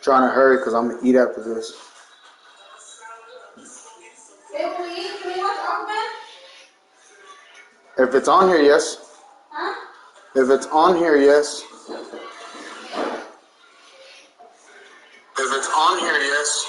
Trying to hurry because I'm going to eat after this. Hey, will we eat? Can we watch Aquaman? If it's on here, yes. Huh? If it's on here, yes. If it's on here, yes.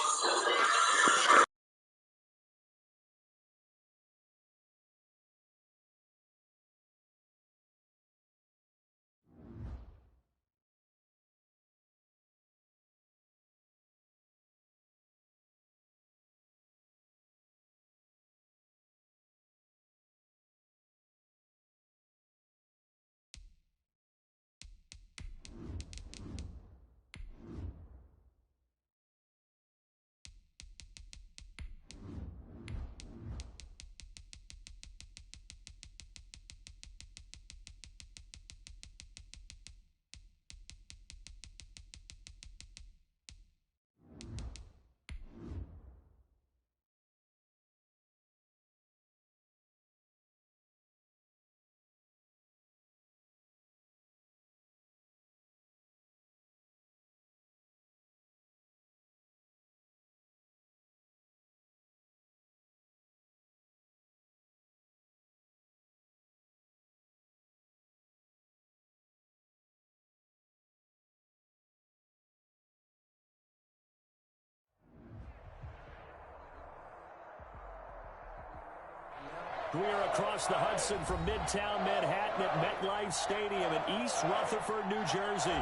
We are across the Hudson from Midtown Manhattan at MetLife Stadium in East Rutherford, New Jersey.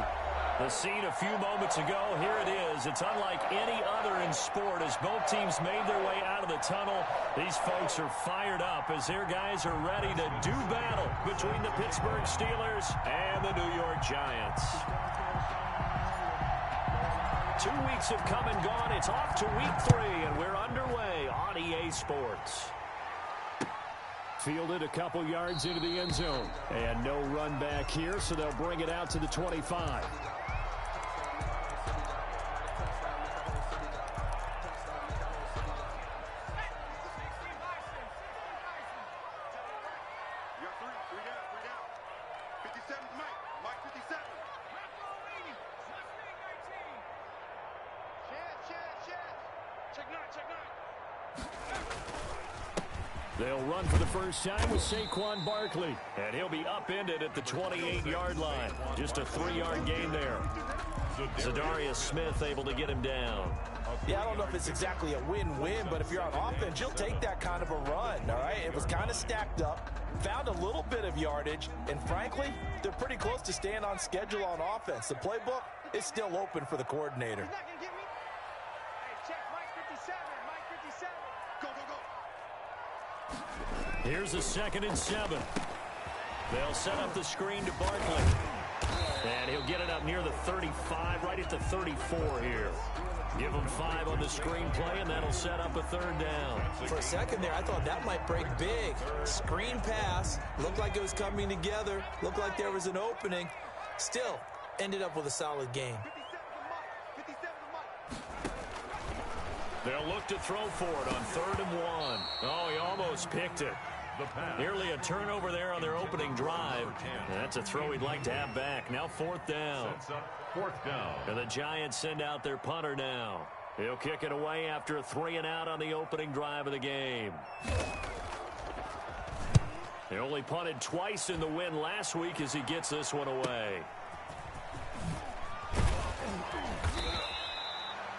The scene a few moments ago, here it is. It's unlike any other in sport as both teams made their way out of the tunnel. These folks are fired up as their guys are ready to do battle between the Pittsburgh Steelers and the New York Giants. 2 weeks have come and gone. It's off to week 3, and we're underway on EA Sports. Fielded a couple yards into the end zone. And no run back here, so they'll bring it out to the 25. They'll run for the first time with Saquon Barkley, and he'll be upended at the 28-yard line. Just a 3-yard gain there. Zadarius Smith able to get him down. Yeah, I don't know if it's exactly a win-win, but if you're on offense, you'll take that kind of a run, all right? It was kind of stacked up, found a little bit of yardage, and frankly, they're pretty close to staying on schedule on offense. The playbook is still open for the coordinator. Here's a 2nd and 7. They'll set up the screen to Barkley. And he'll get it up near the 35, right at the 34 here. Give him 5 on the screen play, and that'll set up a 3rd down. For a second there, I thought that might break big. Screen pass, looked like it was coming together, looked like there was an opening. Still, ended up with a solid game. They'll look to throw for it on 3rd and 1. Oh, he almost picked it. Nearly a turnover there on their opening drive. That's a throw he'd like to have back. Now 4th down. And the Giants send out their punter now. He'll kick it away after a 3-and-out on the opening drive of the game. They only punted twice in the win last week as he gets this one away.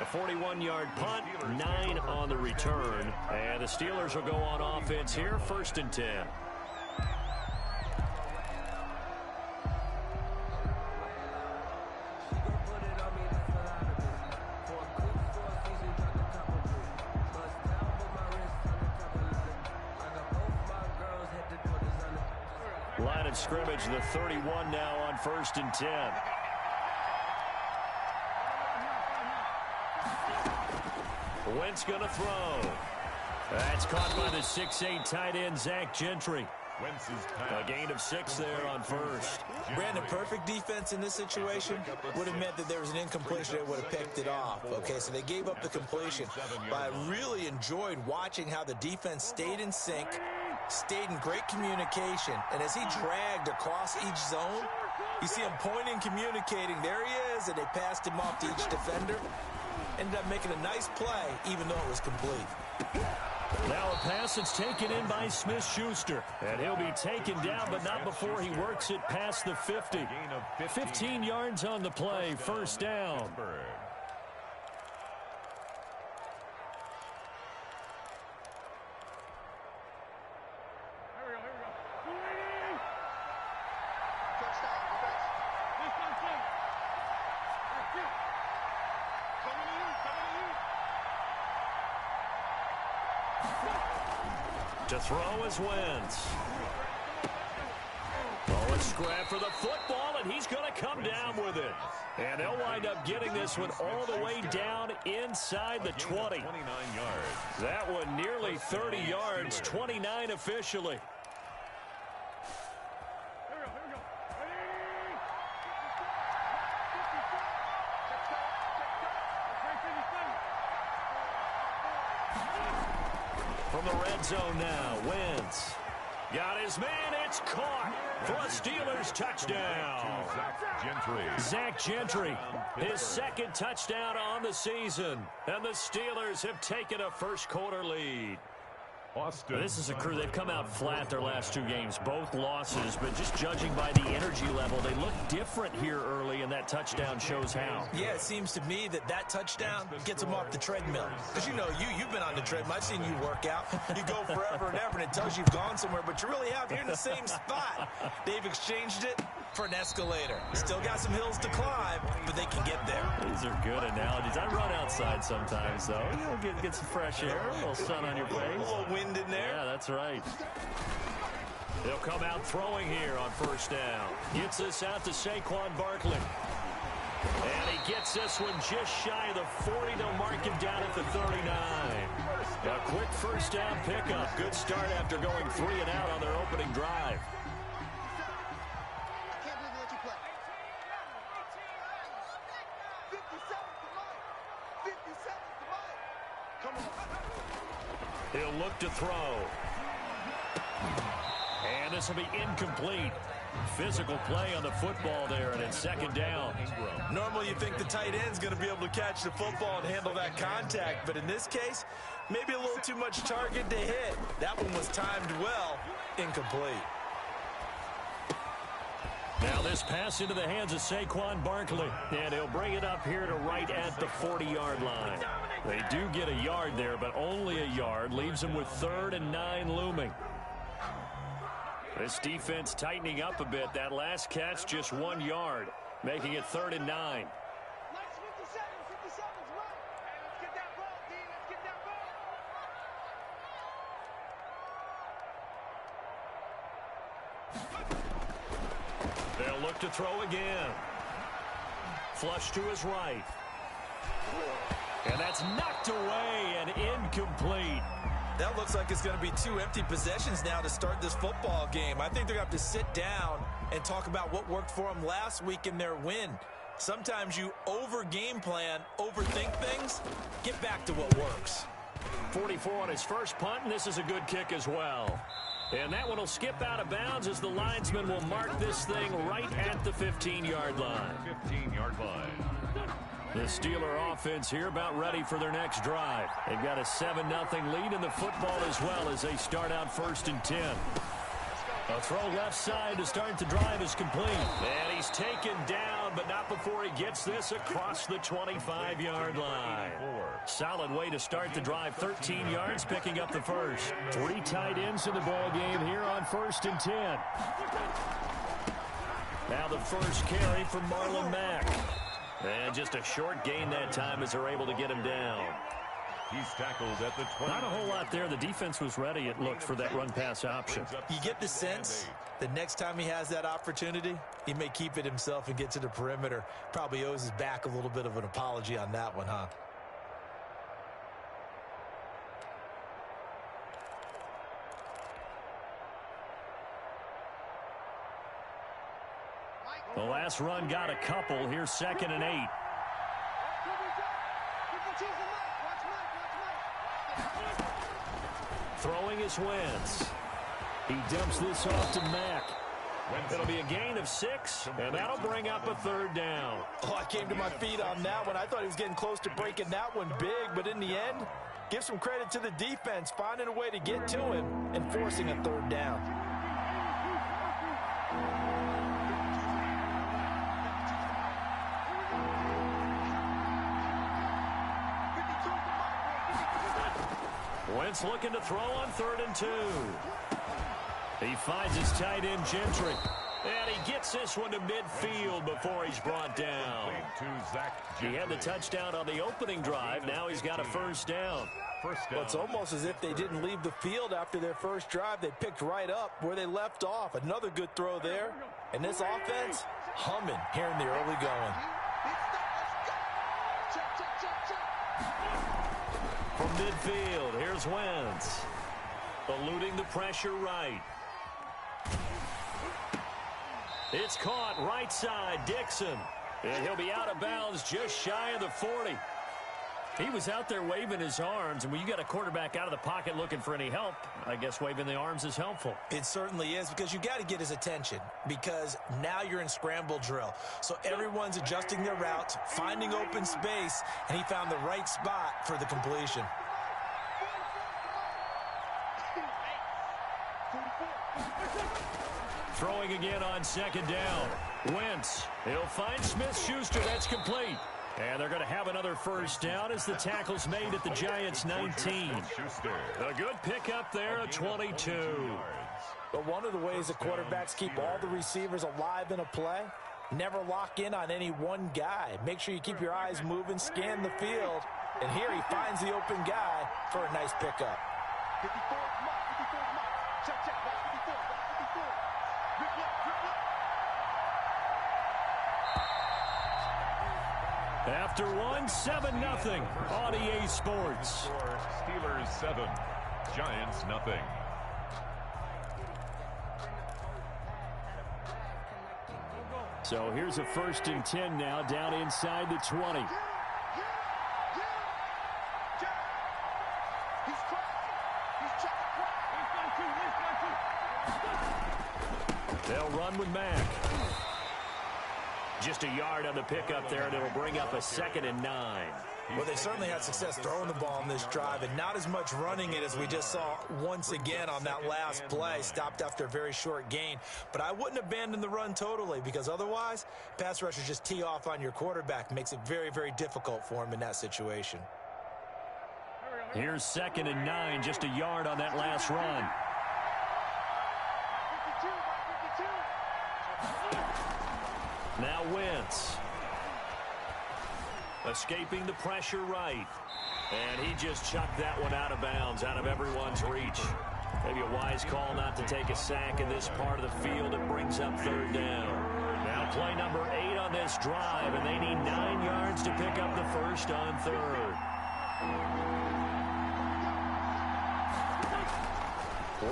A 41-yard punt, 9 on the return. And the Steelers will go on offense here, 1st and 10. Line of scrimmage, the 31 now on 1st and 10. Wentz going to throw. That's caught by the 6'8" tight end, Zach Gentry. A gain of 6 there on 1st. Brandon, perfect defense in this situation would have meant that there was an incompletion. They would have picked it off. Okay, so they gave up the completion. But I really enjoyed watching how the defense stayed in sync, stayed in great communication. And as he dragged across each zone, You see him pointing, communicating. There he is, and they passed him off to each defender. Ended up making a nice play, even though it was complete. Now a pass that's taken in by Smith-Schuster. And he'll be taken down, but not before he works it past the 50. 15 yards on the play, first down. To throw is Wentz. Oh, a scrap for the football, and he's going to come down with it. And they'll wind up getting this one all the way down inside the 20. 29 yards. That one nearly 30 yards, 29 officially. From the red zone now, Wentz. Got his man, it's caught for a Steelers touchdown. Zach Gentry, his second touchdown on the season. And the Steelers have taken a first quarter lead. This is a crew, they've come out flat their last two games, both losses, but just judging by the energy level, they look different here early, and that touchdown shows how. Yeah, it seems to me that touchdown gets them off the treadmill. Because you know, you've been on the treadmill. I've seen you work out. You go forever and ever, and it tells you you've gone somewhere, but you really have. You're in the same spot. They've exchanged it for an escalator. Still got some hills to climb, but they can get there. These are good analogies. I run outside sometimes, though. You know, get some fresh air, a little sun on your face. A little wind in there. Yeah, that's right. They'll come out throwing here on first down. Gets this out to Saquon Barkley. And he gets this one just shy of the 40. They'll mark him down at the 39. A quick first down pickup. Good start after going 3 and out on their opening drive. He'll look to throw. And this will be incomplete. Physical play on the football there, and it's second down. Normally you think the tight end's going to be able to catch the football and handle that contact, but in this case, maybe a little too much target to hit. That one was timed well. Incomplete. Now this pass into the hands of Saquon Barkley, and he'll bring it up here to right at the 40-yard line. They do get a yard there, but only a yard. Leaves them with 3rd and 9 looming. This defense tightening up a bit. That last catch just 1 yard, making it 3rd and 9. They'll look to throw again. Flush to his right. And that's knocked away and incomplete. That looks like it's going to be 2 empty possessions now to start this football game. I think they're going to have to sit down and talk about what worked for them last week in their win. Sometimes you over-game plan, overthink things, get back to what works. 44 on his first punt, and this is a good kick as well. And that one will skip out of bounds as the linesman will mark this thing right at the 15-yard line. 15-yard line. The Steeler offense here about ready for their next drive. They've got a 7-0 lead in the football as well as they start out 1st and 10. A throw left side to start the drive is complete. And he's taken down, but not before he gets this across the 25-yard line. Solid way to start the drive. 13 yards, picking up the first. 3 tight ends in the ball game here on 1st and 10. Now the first carry for Marlon Mack. And just a short gain that time as they're able to get him down. He's tackled at the 20. Not a whole lot there. The defense was ready, it looked, for that run-pass option. You get the sense that next time he has that opportunity, he may keep it himself and get to the perimeter. Probably owes his back a little bit of an apology on that one, huh? The last run got a couple. Here's 2nd and 8. Throwing is Wentz. He dumps this off to Mack. It'll be a gain of 6, and that'll bring up a 3rd down. Oh, I came to my feet on that one. I thought he was getting close to breaking that one big, but in the end, give some credit to the defense, finding a way to get to him and forcing a 3rd down. Wentz looking to throw on 3rd and 2. He finds his tight end, Gentry. And he gets this one to midfield before he's brought down. He had the touchdown on the opening drive. Now he's got a 1st down. Well, it's almost as if they didn't leave the field after their first drive. They picked right up where they left off. Another good throw there. And this offense, humming here in the early going. From midfield, here's Wentz. Eluding the pressure right. It's caught right side, Dixon. And he'll be out of bounds just shy of the 40. He was out there waving his arms, and when you got a quarterback out of the pocket looking for any help, I guess waving the arms is helpful. It certainly is, because you got to get his attention, because now you're in scramble drill. So everyone's adjusting their routes, finding open space, and he found the right spot for the completion. Throwing again on 2nd down. Wentz. He'll find Smith-Schuster. That's complete. And they're going to have another 1st down as the tackle's made at the Giants' 19. A good pickup there at 22. But one of the ways the quarterbacks keep all the receivers alive in a play, never lock in on any one guy. Make sure you keep your eyes moving, scan the field. And here he finds the open guy for a nice pickup. After 7-0 on EA Sports. Steelers 7, Giants nothing. So here's a 1st and 10 now, down inside the 20. They'll run with Mack. Just a yard on the pickup there, and it'll bring up a 2nd and 9. Well, they certainly had success throwing the ball on this drive, and not as much running it as we just saw once again on that last play. Stopped after a very short gain. But I wouldn't abandon the run totally, because otherwise, pass rushers just tee off on your quarterback. Makes it very, very difficult for him in that situation. Here's 2nd and 9, just a yard on that last run. Now Wentz. Escaping the pressure right. And he just chucked that one out of bounds, out of everyone's reach. Maybe a wise call not to take a sack in this part of the field. It brings up 3rd down. Now play number 8 on this drive, and they need 9 yards to pick up the 1st on 3rd.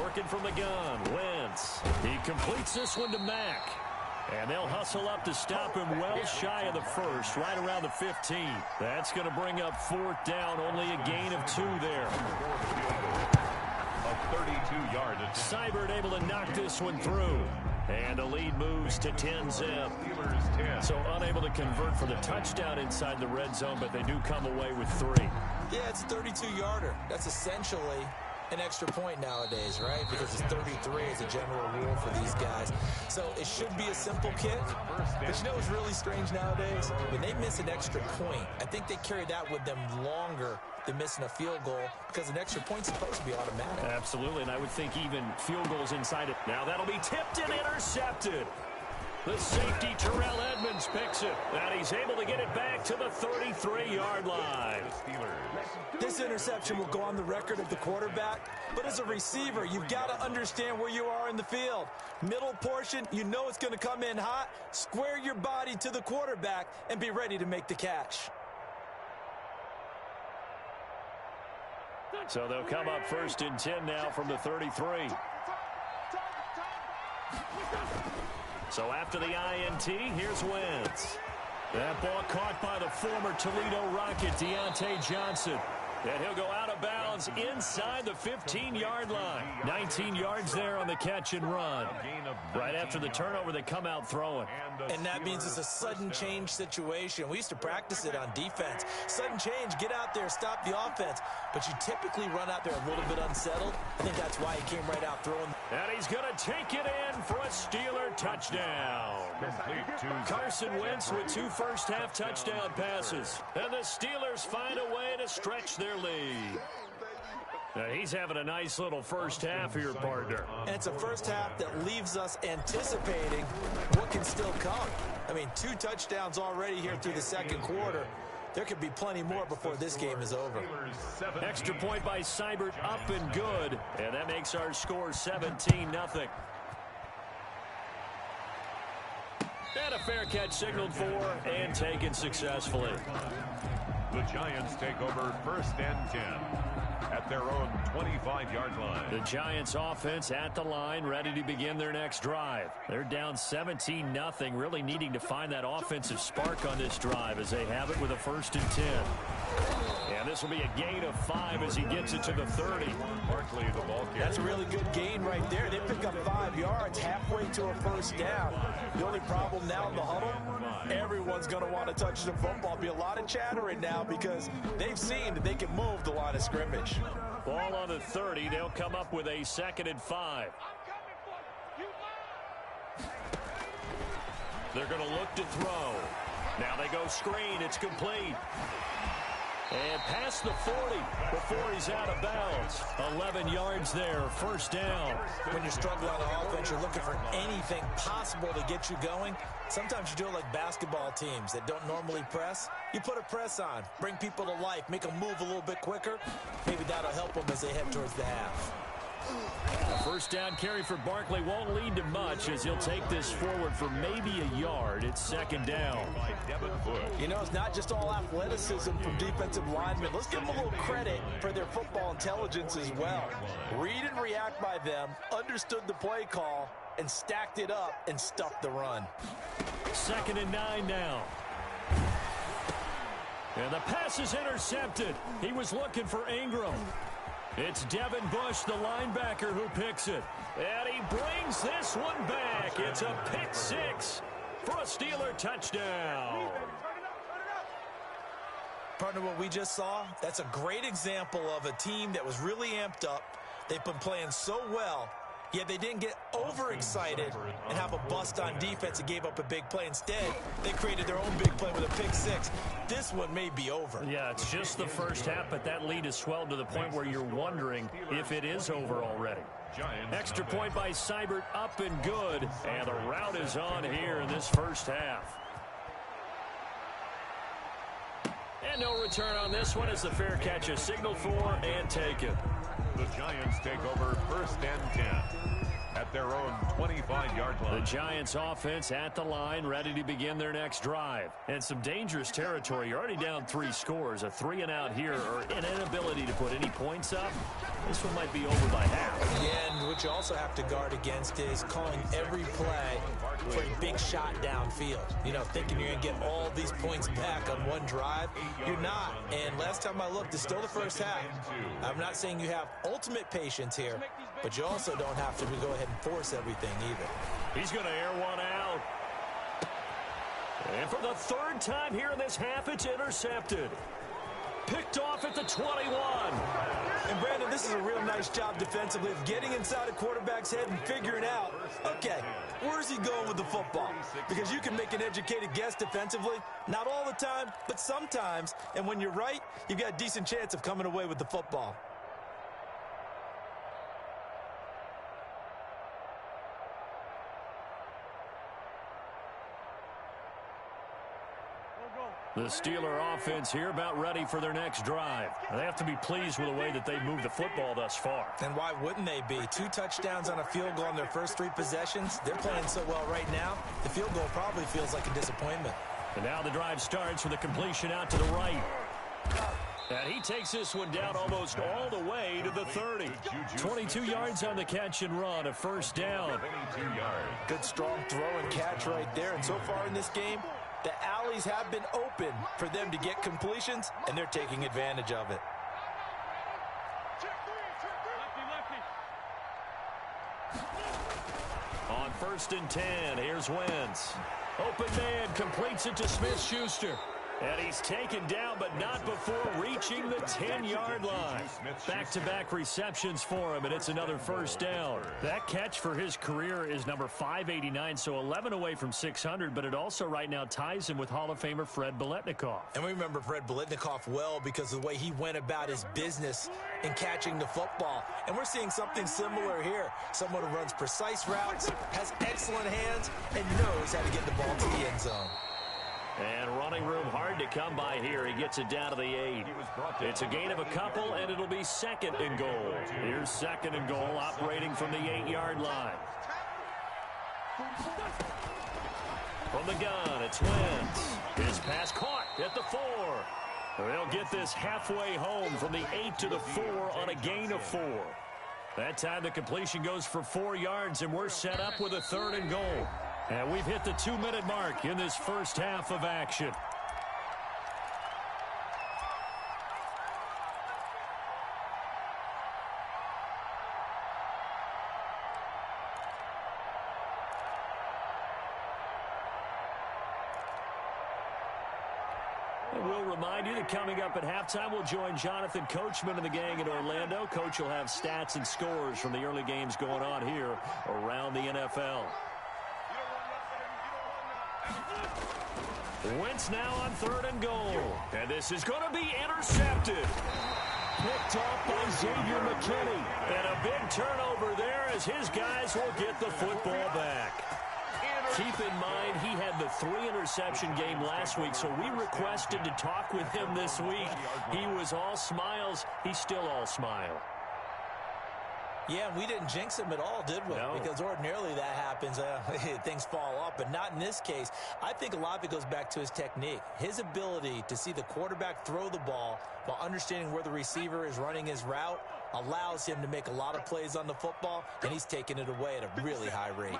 Working from the gun, Wentz. He completes this one to Mack. And they'll hustle up to stop him well shy of the 1st, right around the 15. That's going to bring up 4th down, only a gain of 2 there. A 32-yard attempt. Seibert able to knock this one through. And the lead moves to 10-zip. So unable to convert for the touchdown inside the red zone, but they do come away with 3. Yeah, it's a 32-yarder. That's essentially an extra point nowadays, right? Because it's 33 as a general rule for these guys. So it should be a simple kick. But you know what's really strange nowadays? When they miss an extra point, I think they carry that with them longer than missing a field goal, because an extra point's supposed to be automatic. Absolutely, and I would think even field goals inside it. Now that'll be tipped and intercepted. The safety, Terrell Edmonds, picks it. And he's able to get it back to the 33-yard line. This interception will go on the record of the quarterback, but as a receiver, you've got to understand where you are in the field. Middle portion, you know it's going to come in hot. Square your body to the quarterback and be ready to make the catch. So they'll come up 1st and 10 now from the 33. So after the INT, here's Wentz. That ball caught by the former Toledo Rocket, Deontay Johnson. And he'll go out of bounds inside the 15-yard line. 19 yards there on the catch and run. Right after the turnover, they come out throwing. And that means it's a sudden change situation. We used to practice it on defense. Sudden change, get out there, stop the offense. But you typically run out there a little bit unsettled. I think that's why he came right out throwing. And he's going to take it in for a Steeler touchdown. Carson Wentz with 2 first-half touchdown passes. And the Steelers find a way to stretch their lead. He's having a nice little first half here, partner. And it's a first half that leaves us anticipating what can still come. I mean, 2 touchdowns already here through the second quarter. There could be plenty more before this game is over. Extra point by Seibert, up and good. And that makes our score 17-0. And a fair catch signaled for and taken successfully. The Giants take over 1st and 10 at their own 25-yard line. The Giants offense at the line, ready to begin their next drive. They're down 17-0, really needing to find that offensive spark on this drive as they have it with a 1st and 10. And this will be a gain of 5 as he gets it to the 30. Barkley, the ball carrier. That's a really good gain right there. They pick up 5 yards halfway to a first down. The only problem now in the huddle, everyone's going to want to touch the football. Be a lot of chattering now because they've seen that they can move the line of scrimmage. Ball on the 30. They'll come up with a 2nd and 5. They're going to look to throw. Now they go screen. It's complete. And past the 40 before he's out of bounds. 11 yards there, first down. When you're struggling on the offense, you're looking for anything possible to get you going. Sometimes you do it like basketball teams that don't normally press. You put a press on, bring people to life, make them move a little bit quicker. Maybe that'll help them as they head towards the half. A first down carry for Barkley won't lead to much as he'll take this forward for maybe a yard. It's 2nd down. You know, it's not just all athleticism from defensive linemen. Let's give them a little credit for their football intelligence as well. Read and react by them, understood the play call, and stacked it up and stuffed the run. 2nd and 9 now. And the pass is intercepted. He was looking for Ingram. It's Devin Bush, the linebacker, who picks it. And he brings this one back. It's a pick 6 for a Steeler touchdown. Partner, what we just saw, that's a great example of a team that was really amped up. They've been playing so well, yet they didn't get overexcited and have a bust on defense and gave up a big play. Instead, they created their own big play with a pick 6. This one may be over. Yeah, it's just the first half, but that lead has swelled to the point where you're wondering if it is over already. Extra point by Seibert, up and good. And the route is on here in this first half. And no return on this one as the fair catch is signaled for and taken. The Giants take over 1st and 10 at their own 25-yard line. The Giants offense at the line, ready to begin their next drive. And some dangerous territory. You're already down 3 scores. A 3-and-out here or an inability to put any points up. This one might be over by half. Yeah, and what you also have to guard against is calling every play for a big shot downfield. You know, thinking you're going to get all these points back on one drive. You're not. And last time I looked, it's still the first half. I'm not saying you have ultimate patience here, but you also don't have to go ahead and force everything either. He's going to air one out. And for the 3rd time here in this half, it's intercepted. Picked off at the 21. And Brandon, this is a real nice job defensively of getting inside a quarterback's head and figuring out, okay, where's he going with the football? Because you can make an educated guess defensively, not all the time, but sometimes. And when you're right, you've got a decent chance of coming away with the football. The Steeler offense here about ready for their next drive. They have to be pleased with the way that they moved the football thus far. And why wouldn't they be? 2 touchdowns on a field goal on their first 3 possessions. They're playing so well right now, the field goal probably feels like a disappointment. And now the drive starts with a completion out to the right. And he takes this one down almost all the way to the 30. 22 yards on the catch and run, a first down. 22 yards. Good strong throw and catch right there. And so far in this game, the alleys have been open for them to get completions, and they're taking advantage of it. first and 10. Here's Wentz. Open man completes it to Smith-Schuster. And he's taken down, but not before reaching the 10-yard line. Back-to-back receptions for him, and it's another first down. That catch for his career is number 589, so 11 away from 600, but it also right now ties him with Hall of Famer Fred Biletnikoff. And we remember Fred Biletnikoff well because of the way he went about his business in catching the football. And we're seeing something similar here. Someone who runs precise routes, has excellent hands, and knows how to get the ball to the end zone. And running room hard to come by here. He gets it down to the 8. It's a gain of a couple, and it'll be second and goal. Here's second and goal, operating from the 8-yard line. From the gun, it's Wentz. His pass caught at the 4. They'll get this halfway home from the 8 to the 4 on a gain of 4. That time the completion goes for 4 yards, and we're set up with a third and goal. And we've hit the 2-minute mark in this first half of action. And we'll remind you that coming up at halftime, we'll join Jonathan Coachman and the gang in Orlando. Coach will have stats and scores from the early games going on here around the NFL. Wentz now on third and goal. And this is going to be intercepted. Picked off by Xavier McKinney. And a big turnover there as his guys will get the football back. Keep in mind, he had the 3-interception game last week, so we requested to talk with him this week. He was all smiles. He's still all smile. Yeah, we didn't jinx him at all, did we? No. Because ordinarily that happens. Things fall off, but not in this case. I think a lot of it goes back to his technique. His ability to see the quarterback throw the ball while understanding where the receiver is running his route allows him to make a lot of plays on the football, and he's taking it away at a really high rate.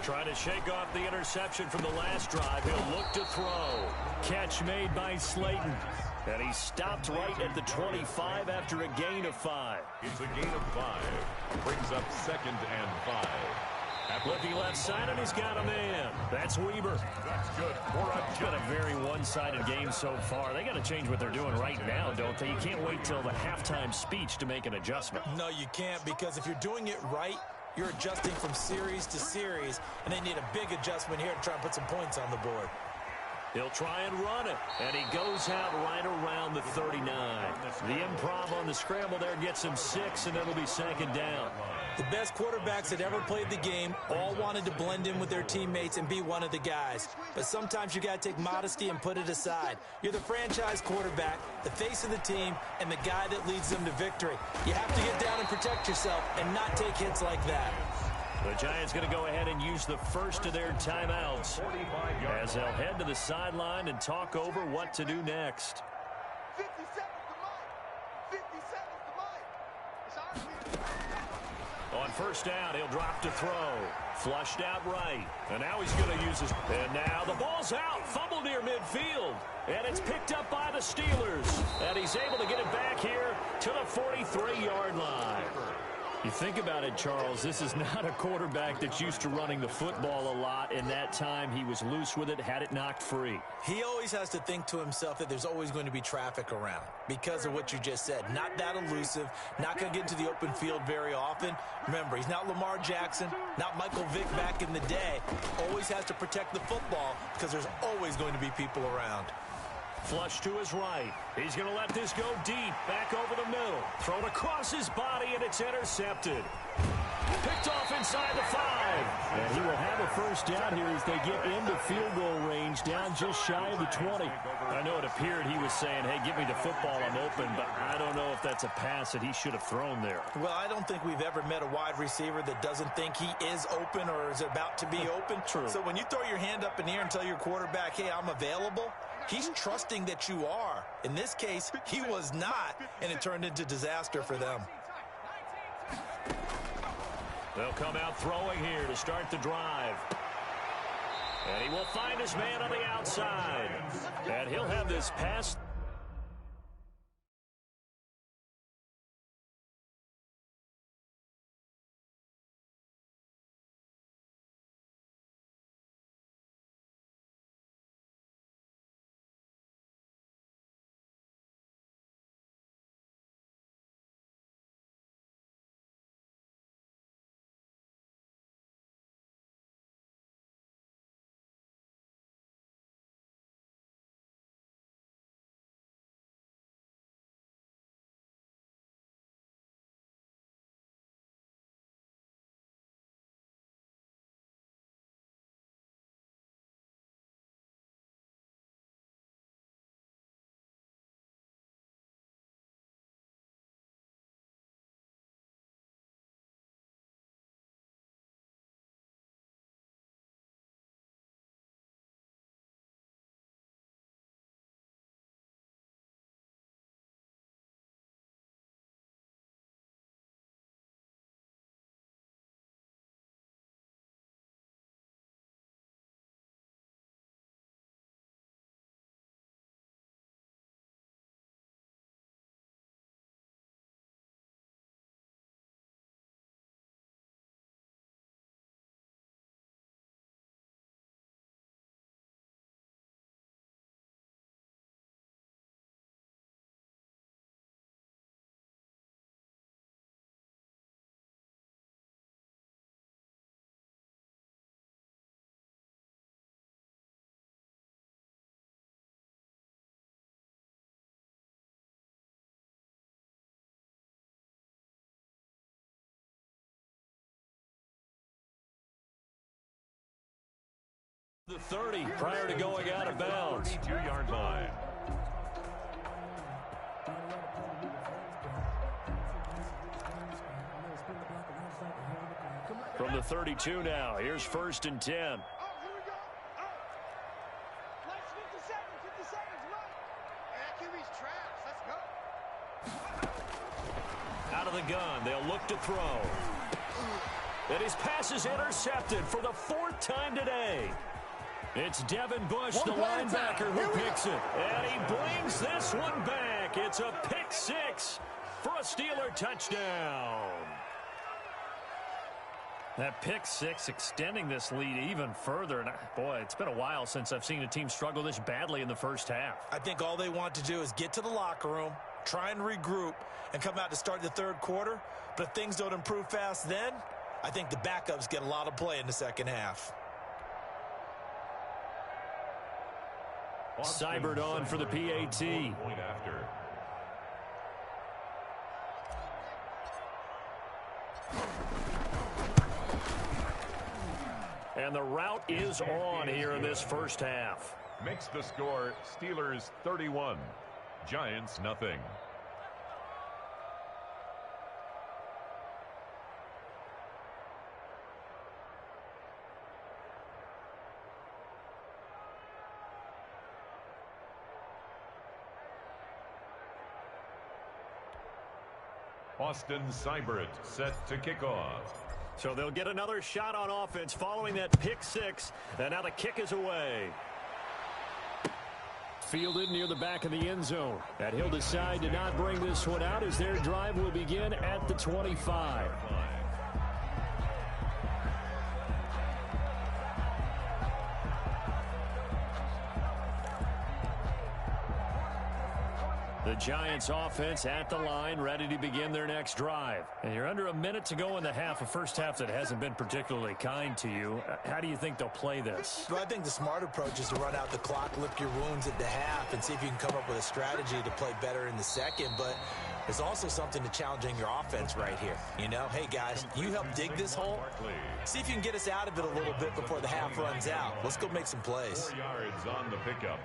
Trying to shake off the interception from the last drive. He'll look to throw. Catch made by Slayton. And he stopped right at the 25 after a gain of 5. It's a gain of 5. Brings up second and 5. Looking left side, and he's got a man. That's Weber. That's good. It's been a very one-sided game so far. They got to change what they're doing right now, don't they? You can't wait till the halftime speech to make an adjustment. No, you can't, because if you're doing it right, you're adjusting from series to series, and they need a big adjustment here to try and put some points on the board. He'll try and run it, and he goes out right around the 39. The improv on the scramble there gets him 6, and it'll be second down. The best quarterbacks that ever played the game all wanted to blend in with their teammates and be one of the guys. But sometimes you got to take modesty and put it aside. You're the franchise quarterback, the face of the team, and the guy that leads them to victory. You have to get down and protect yourself and not take hits like that. The Giants going to go ahead and use the first of their timeouts as they'll head to the sideline and talk over what to do next. 50 seconds to Mike. 50 seconds to Mike. On first down, he'll drop to throw. Flushed out right. And now he's going to use his... And now the ball's out. Fumble near midfield. And it's picked up by the Steelers. And he's able to get it back here to the 43-yard line. You think about it, Charles, this is not a quarterback that's used to running the football a lot. In that time, he was loose with it, had it knocked free. He always has to think to himself that there's always going to be traffic around because of what you just said. Not that elusive, not going to get into the open field very often. Remember, he's not Lamar Jackson, not Michael Vick back in the day. Always has to protect the football because there's always going to be people around. Flush to his right. He's going to let this go deep, back over the middle. Thrown across his body, and it's intercepted. Picked off inside the 5. And he will have a first down here as they get into field goal range, down just shy of the 20. I know it appeared he was saying, hey, give me the football, I'm open, but I don't know if that's a pass that he should have thrown there. Well, I don't think we've ever met a wide receiver that doesn't think he is open or is about to be open. True. So when you throw your hand up in the air and tell your quarterback, hey, I'm available, he's trusting that you are. In this case, he was not, and it turned into disaster for them. They'll come out throwing here to start the drive. And he will find his man on the outside. And he'll have this pass The 30 prior to going out of bounds. 32-yard line. From the 32 now, here's 1st and 10. Oh, here we go. Oh. Last 50 seconds, run. Hey, that QB's trash. Let's go. Out of the gun, they'll look to throw. And his pass is intercepted for the 4th time today. It's Devin Bush, the linebacker, who picks it. And he blings this one back. It's a pick 6 for a Steeler touchdown. That pick 6 extending this lead even further. And boy, it's been a while since I've seen a team struggle this badly in the first half. I think all they want to do is get to the locker room, try and regroup, and come out to start the third quarter. But if things don't improve fast then, I think the backups get a lot of play in the second half. Seibert on for the PAT. Point after. And the route is on here in this first half. Makes the score Steelers 31, Giants nothing. Austin Seibert set to kick off. So they'll get another shot on offense following that pick 6. And now the kick is away. Fielded near the back of the end zone. And he'll decide to not bring this one out as their drive will begin at the 25. The Giants offense at the line, ready to begin their next drive. And you're under a minute to go in the half, a first half that hasn't been particularly kind to you. How do you think they'll play this? Well, I think the smart approach is to run out the clock, lick your wounds at the half, and see if you can come up with a strategy to play better in the second. But there's also something to challenging your offense right here. You know, hey, guys, you help dig this hole. See if you can get us out of it a little bit before the half runs out. Let's go make some plays. 4 yards on the pickup.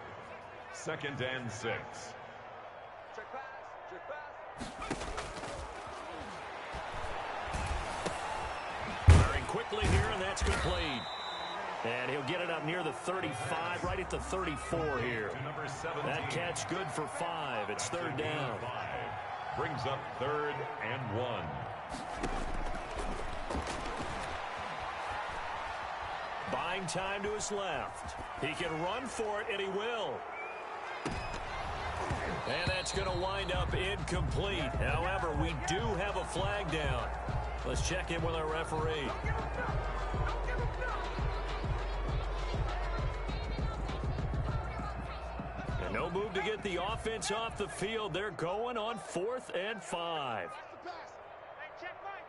2nd and 6. Check pass. Firing quickly here, and that's complete. And he'll get it up near the 35, right at the 34 here. That catch good for 5. It's 3rd down. Brings up 3rd and 1. Buying time to his left. He can run for it, and he will. And that's going to wind up incomplete. However, we do have a flag down. Let's check in with our referee. And no move to get the offense off the field. They're going on 4th and 5. Hey, check mine.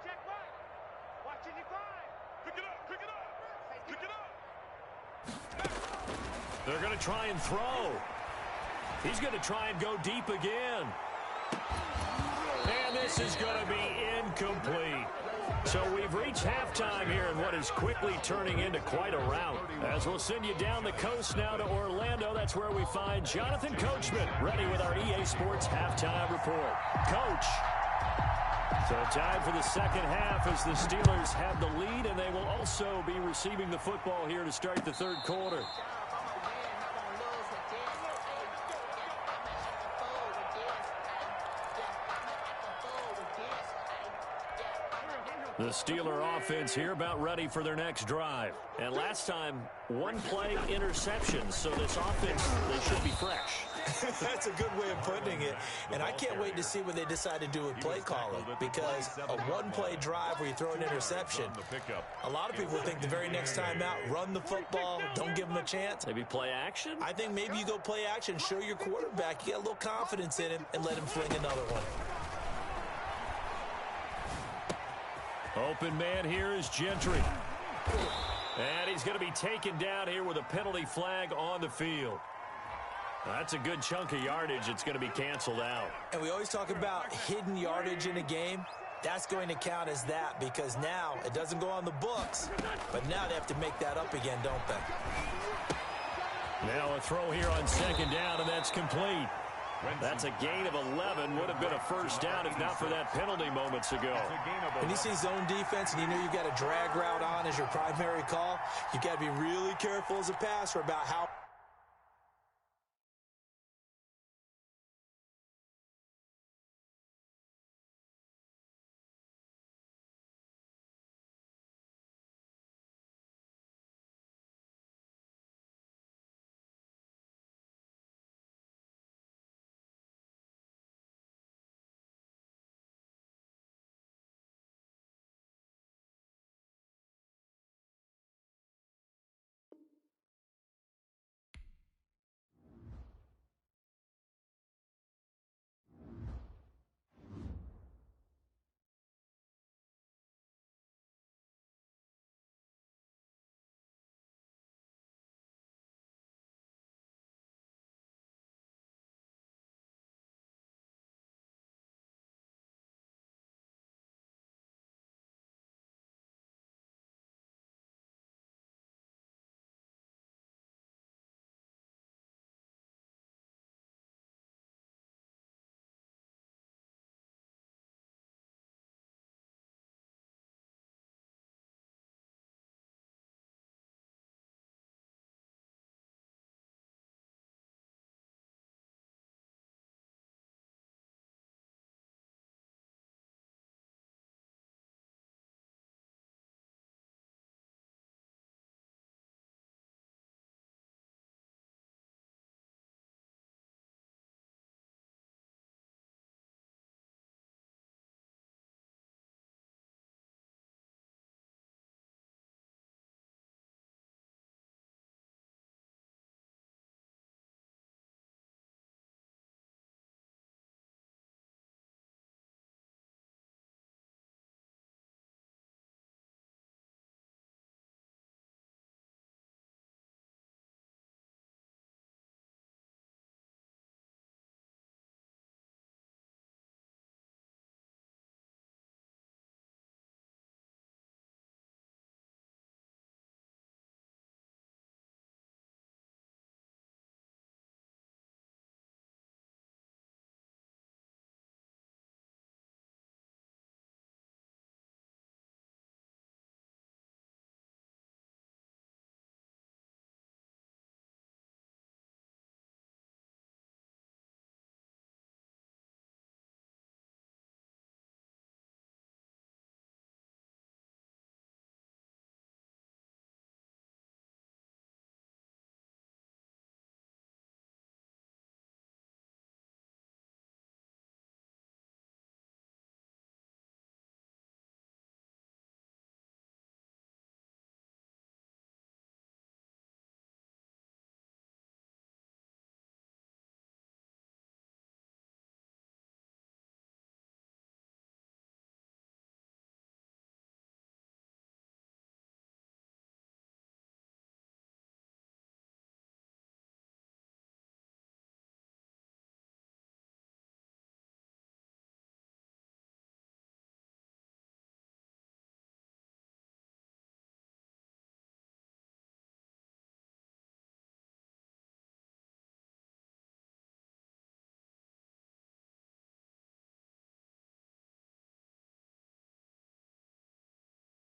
Watching you climb. Pick it up. They're going to try and throw. He's going to try and go deep again. And this is going to be incomplete. So we've reached halftime here in what is quickly turning into quite a rout. As we'll send you down the coast now to Orlando, that's where we find Jonathan Coachman, ready with our EA Sports halftime report. Coach. So time for the second half as the Steelers have the lead, and they will also be receiving the football here to start the third quarter. The Steeler offense here about ready for their next drive. And last time, 1 play interception. So this offense, they should be fresh. That's a good way of putting it. And I can't wait to see what they decide to do with play calling. Because a 1-play drive where you throw an interception, a lot of people think the very next time out, run the football, don't give them a chance. Maybe play action? I think maybe you go play action, show your quarterback, you get a little confidence in him, and let him fling another one. Open man here is Gentry. And he's going to be taken down here with a penalty flag on the field. That's a good chunk of yardage. It's going to be canceled out. And we always talk about hidden yardage in a game. That's going to count as that because now it doesn't go on the books, but now they have to make that up again, don't they? Now a throw here on second down, and that's complete. That's a gain of 11. Would have been a first down if not for that penalty moments ago. When you see zone defense and you know you've got a drag route on as your primary call, you've got to be really careful as a passer about how